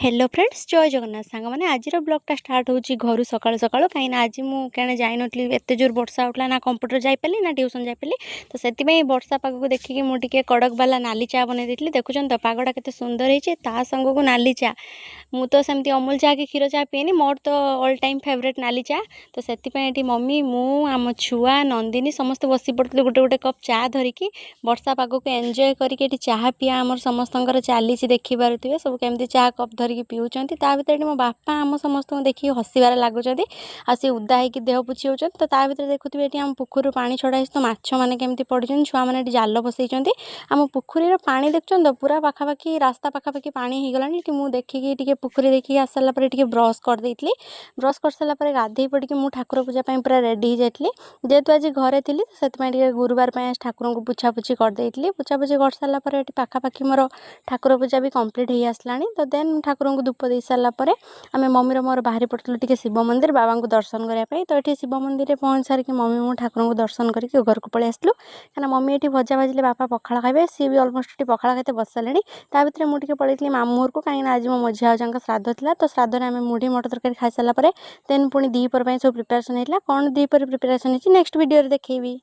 Hello friends जय जगन्नाथ सांग मैंने आज ब्लॉगटा स्टार्ट होची घर सकाल सकाल कहीं आज मुझे जाइन एत जोर वर्षा उठला ना कंप्यूटर जाइपाली ना ट्यूशन जाइपाली तो से वर्षा पाग को देखिए मुझे कड़क वाला नाली चा बनई देती देखुन तो पागटा केते सुंदर होती संग को नाली चा मु तो सेमती अमूल चा कि क्षीर चा पीएनि मोर तो ऑल टाइम फेवरेट नाली चा तो से मम्मी मु आम छुआ नंदिनी समस्त बसी पड़े गोटे गोटे कप चा धरिकी वर्षा पाग को एंजॉय करके चाह पिया आम समस्त चली देखी पारे सब केमती चा कप धरिकी पिउछंती ता भितर मो बापा आम समस्त देखिए हसबार लगुच आसी उदा होगी देह पुछी होती तो ता भितर देखुए ये आम पुखर पानी छड़ा तो माछ मैंने केमती पड़ी छुआ मैंने जाल बसई आम पुखरीर पानी देखुन तो पूरा पाखापाखि रास्ता पाखापाखि पानी हो गलानी मुझे देखिकी पुखरी देखिए आसारा ब्रश कर देती ब्रश कर सारापर गाधे पड़ी मुझे ठाकुर पूजा पूरा रेडी हो जाती जेहेतु आज घरे थी से गुरुवार ठाकुर को पुछापुछी करदे पुछापुछी कर सारापर पाखापाखि मोर ठाकुर पूजा भी कम्प्लीट हो आसला तो देन ठाकुर को धूप दे सारापर आम मम्मी मोर बाहरी पड़ू टे शिव मंदिर बाबा को दर्शन करने तो ये शिव मंदिर पहुँच सारिक मम्मी मो ठाकुर को दर्शन करके घर को पलि आसलु क्या मम्मी ये भजा भाजिले बापा पखाड़ खाए सी भी अलमोस्ट पखाड़ खाते बस सारे ता भर मुझे पलि मामू घर को कहीं आज मो मझिया भाजा श्राद्ध था तो श्राद्ध आम मुढ़ी मटर तरकारी खाई सारापर देन पुणी दीपर सब प्रिपेरेसन होता कौन दीपर प्रिपेरेसन नेक्स्ट वीडियो देखी।